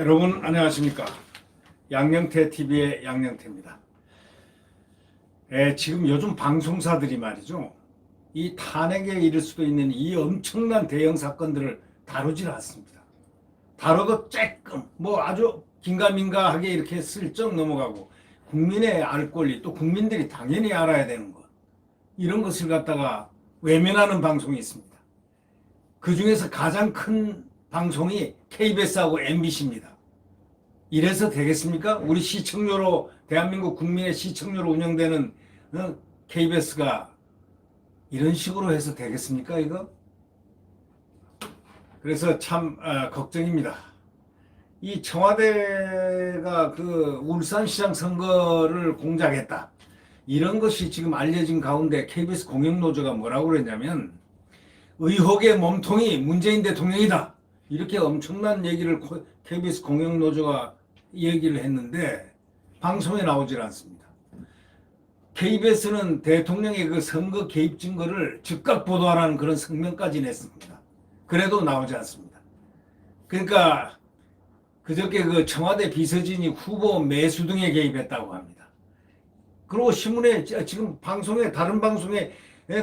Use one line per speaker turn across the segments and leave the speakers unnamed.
여러분 안녕하십니까? 양영태 TV의 양영태입니다. 지금 요즘 방송사들이 말이죠, 이 탄핵에 이를 수도 있는 이 엄청난 대형 사건들을 다루질 않습니다. 다뤄도 쬐끔 아주 긴가민가하게 이렇게 슬쩍 넘어가고, 국민의 알 권리, 또 국민들이 당연히 알아야 되는 것, 이런 것을 갖다가 외면하는 방송이 있습니다. 그 중에서 가장 큰 방송이 KBS하고 MBC입니다. 이래서 되겠습니까? 우리 시청료로, 대한민국 국민의 시청료로 운영되는 KBS가 이런 식으로 해서 되겠습니까, 이거? 그래서 참 걱정입니다. 이 청와대가 그 울산시장 선거를 공작했다, 이런 것이 지금 알려진 가운데 KBS 공영노조가 뭐라고 그랬냐면, 의혹의 몸통이 문재인 대통령이다, 이렇게 엄청난 얘기를 KBS 공영노조가 얘기를 했는데 방송에 나오질 않습니다. KBS는 대통령의 그 선거 개입 증거를 즉각 보도하라는 그런 성명까지 냈습니다. 그래도 나오지 않습니다. 그러니까 그저께 그 청와대 비서진이 후보 매수 등에 개입했다고 합니다. 그리고 신문에, 지금 방송에, 다른 방송에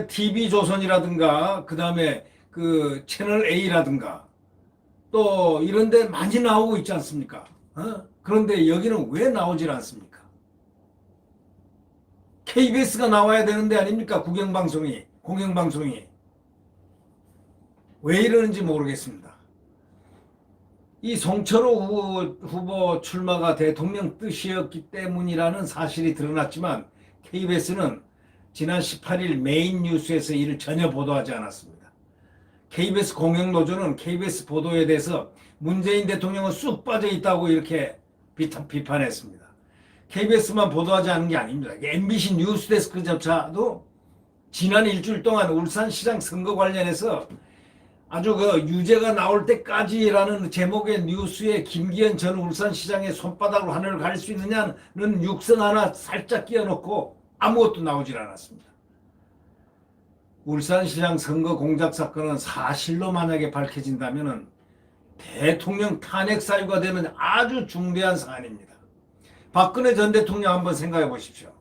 TV조선이라든가 그 다음에 그 채널 A라든가 또 이런 데 많이 나오고 있지 않습니까? 그런데 여기는 왜 나오질 않습니까? KBS가 나와야 되는데 아닙니까? 공영방송이. 왜 이러는지 모르겠습니다. 이 송철호 후보 출마가 대통령 뜻이었기 때문이라는 사실이 드러났지만, KBS는 지난 18일 메인 뉴스에서 이를 전혀 보도하지 않았습니다. KBS 공영노조는 KBS 보도에 대해서 문재인 대통령은 쑥 빠져 있다고 이렇게 비판했습니다. KBS만 보도하지 않은 게 아닙니다. MBC 뉴스데스크조차도 지난 일주일 동안 울산시장 선거 관련해서 아주 그 유죄가 나올 때까지라는 제목의 뉴스에 김기현 전 울산시장의 손바닥으로 하늘을 가릴 수 있느냐는 육성 하나 살짝 끼워놓고 아무것도 나오질 않았습니다. 울산시장 선거 공작 사건은 사실로 만약에 밝혀진다면 대통령 탄핵 사유가 되는 아주 중대한 사안입니다. 박근혜 전 대통령 한번 생각해 보십시오.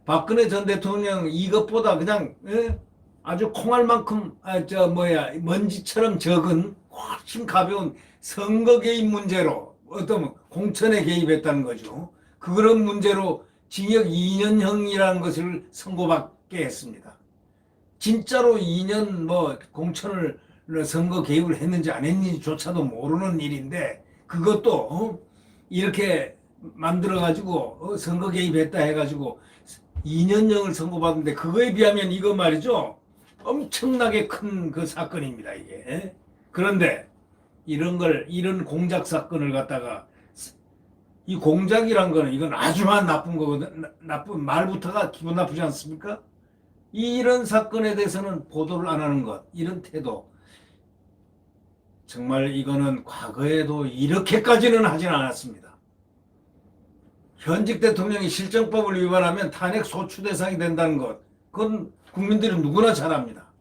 박근혜 전 대통령 이것보다 그냥 아주 콩알만큼 먼지처럼 적은 훨씬 가벼운 선거 개입 문제로 어떤 공천에 개입했다는 거죠. 그런 문제로 징역 2년형이라는 것을 선고받게 했습니다. 진짜로 2년 공천을 선거 개입을 했는지 안 했는지조차도 모르는 일인데, 그것도 이렇게 만들어가지고 선거 개입했다 해가지고 2년형을 선고받는데, 그거에 비하면 이거 말이죠, 엄청나게 큰 그 사건입니다, 이게. 그런데 이런 공작 사건을 갖다가, 이 공작이란 거는 이건 아주만 나쁜 거거든. 나쁜 말부터가 기분 나쁘지 않습니까? 이런 사건에 대해서는 보도를 안 하는 것, 이런 태도, 정말 이거는 과거에도 이렇게까지는 하진 않았습니다. 현직 대통령이 실정법을 위반하면 탄핵 소추 대상이 된다는 것, 그건 국민들이 누구나 잘 압니다.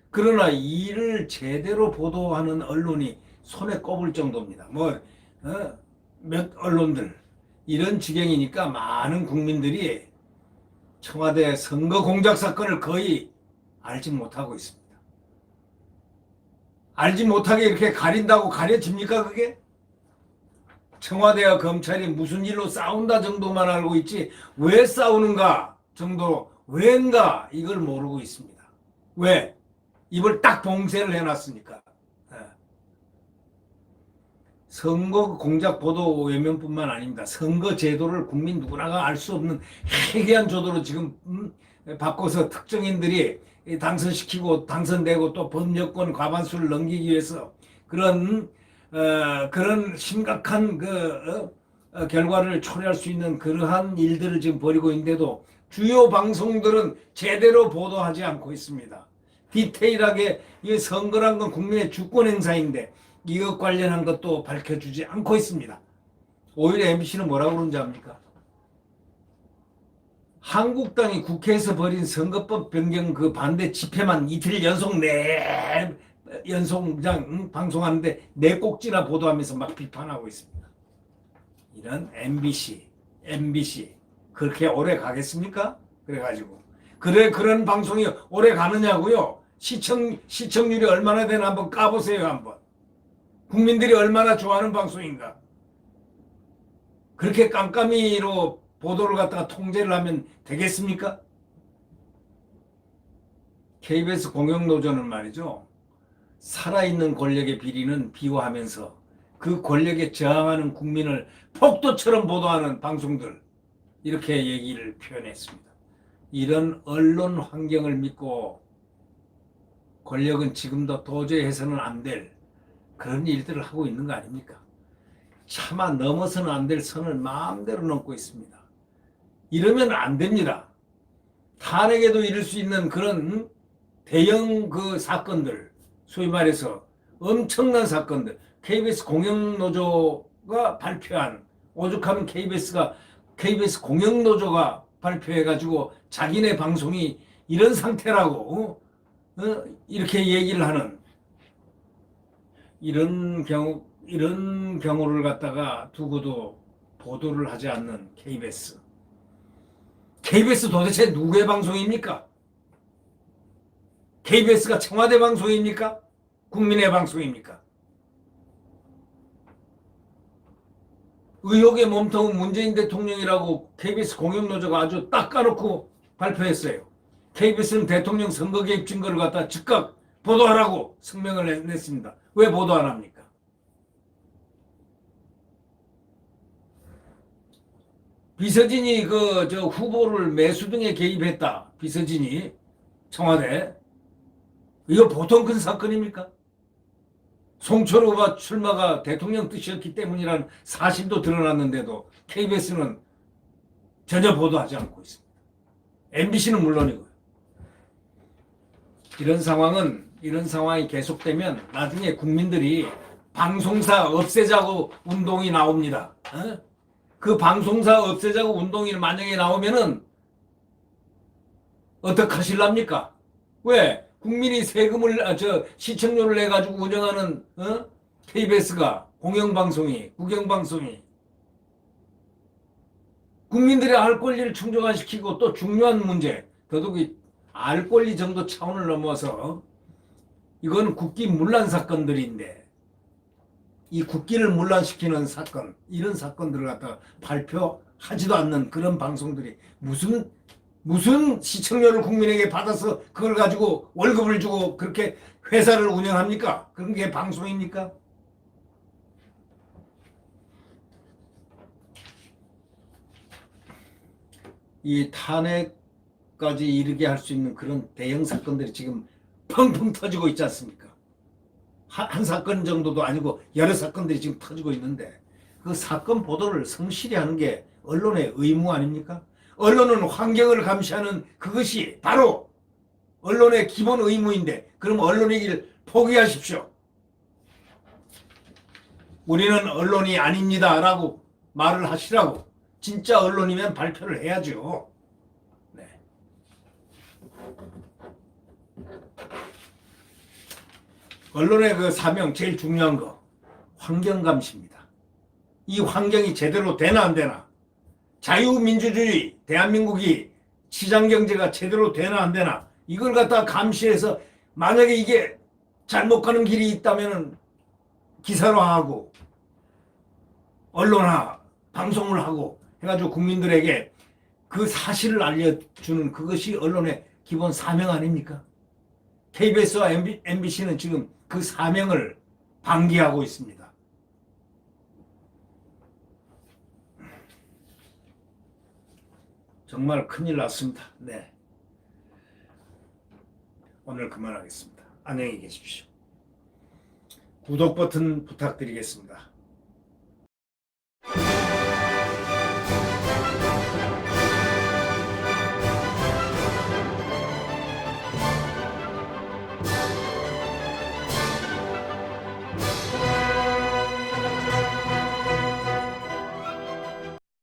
그러나 이를 제대로 보도하는 언론이 손에 꼽을 정도입니다. 몇 언론들 이런 지경이니까 많은 국민들이 청와대 선거 공작 사건을 거의 알지 못하고 있습니다. 알지 못하게 이렇게 가린다고 가려집니까, 그게? 청와대와 검찰이 무슨 일로 싸운다 정도만 알고 있지, 왜 싸우는가 정도로, 왜인가 이걸 모르고 있습니다. 왜? 입을 딱 봉쇄를 해놨으니까. 선거 공작 보도 외면뿐만 아닙니다. 선거 제도를 국민 누구나가 알 수 없는 해괴한 조도로 지금 바꿔서 특정인들이 당선시키고 당선되고 또 법여권 과반수를 넘기기 위해서 그런 심각한 결과를 초래할 수 있는 그러한 일들을 지금 벌이고 있는데도 주요 방송들은 제대로 보도하지 않고 있습니다. 디테일하게, 이 선거란 건 국민의 주권 행사인데 이것 관련한 것도 밝혀주지 않고 있습니다. 오히려 MBC는 뭐라고 그러는지 압니까? 한국당이 국회에서 벌인 선거법 변경 그 반대 집회만 이틀 연속 방송하는데 네 꼭지나 보도하면서 막 비판하고 있습니다. 이런 MBC 그렇게 오래 가겠습니까? 그래가지고 그런 방송이 오래 가느냐고요? 시청률이 얼마나 되나 한번 까보세요. 한번 국민들이 얼마나 좋아하는 방송인가. 그렇게 깜깜이로 보도를 갖다가 통제를 하면 되겠습니까? KBS 공영노조는 말이죠. 살아있는 권력의 비리는 비호하면서 그 권력에 저항하는 국민을 폭도처럼 보도하는 방송들, 이렇게 얘기를 표현했습니다. 이런 언론 환경을 믿고 권력은 지금도 도저히 해서는 안 될 그런 일들을 하고 있는 거 아닙니까? 차마 넘어서는 안 될 선을 마음대로 넘고 있습니다. 이러면 안 됩니다. 탄핵에도 이를 수 있는 그런 대형 그 사건들, 소위 말해서 엄청난 사건들, KBS 공영노조가 발표한, 오죽하면 KBS 공영노조가 발표해가지고 자기네 방송이 이런 상태라고 이렇게 얘기를 하는 이런 경우를 갖다가 두고도 보도를 하지 않는 KBS 도대체 누구의 방송입니까? KBS가 청와대 방송입니까? 국민의 방송입니까? 의혹의 몸통은 문재인 대통령이라고 KBS 공영노조가 아주 딱 까놓고 발표했어요. KBS는 대통령 선거 개입 증거를 갖다 즉각 보도하라고 성명을 냈습니다. 왜 보도 안 합니까? 비서진이 후보를 매수 등에 개입했다. 비서진이 청와대. 이거 보통 큰 사건입니까? 송철 후보 출마가 대통령 뜻이었기 때문이라는 사실도 드러났는데도 KBS는 전혀 보도하지 않고 있습니다. MBC는 물론이고요. 이런 상황이 계속되면 나중에 국민들이 방송사 없애자고 운동이 나옵니다. 그 방송사 없애자고 운동이 만약에 나오면은 어떡하실랍니까? 왜? 국민이 시청료를 내가지고 운영하는 KBS가 국영방송이 국민들의 알 권리를 충족화시키고 또 중요한 문제, 더더욱이 알 권리 정도 차원을 넘어서 이건 국기 문란 사건들인데 이 국기를 문란시키는 사건, 이런 사건들을 갖다가 발표하지도 않는 그런 방송들이 무슨 시청료를 국민에게 받아서 그걸 가지고 월급을 주고 그렇게 회사를 운영합니까? 그런 게 방송입니까? 이 탄핵까지 이르게 할 수 있는 그런 대형 사건들이 지금 펑펑 터지고 있지 않습니까? 한 사건 정도도 아니고 여러 사건들이 지금 터지고 있는데 그 사건 보도를 성실히 하는 게 언론의 의무 아닙니까? 언론은 환경을 감시하는 그것이 바로 언론의 기본 의무인데 그럼 언론이길 포기하십시오. 우리는 언론이 아닙니다 라고 말을 하시라고. 진짜 언론이면 발표를 해야죠. 네. 언론의 그 사명 제일 중요한 거 환경감시입니다. 이 환경이 제대로 되나 안 되나, 자유민주주의 대한민국이 시장경제가 제대로 되나 안 되나, 이걸 갖다 감시해서 만약에 이게 잘못 가는 길이 있다면 기사화하고 언론화 방송을 하고 해가지고 국민들에게 그 사실을 알려주는 그것이 언론의 기본 사명 아닙니까? KBS와 MBC는 지금 그 사명을 방기하고 있습니다. 정말 큰일 났습니다. 네. 오늘 그만하겠습니다. 안녕히 계십시오. 구독 버튼 부탁드리겠습니다.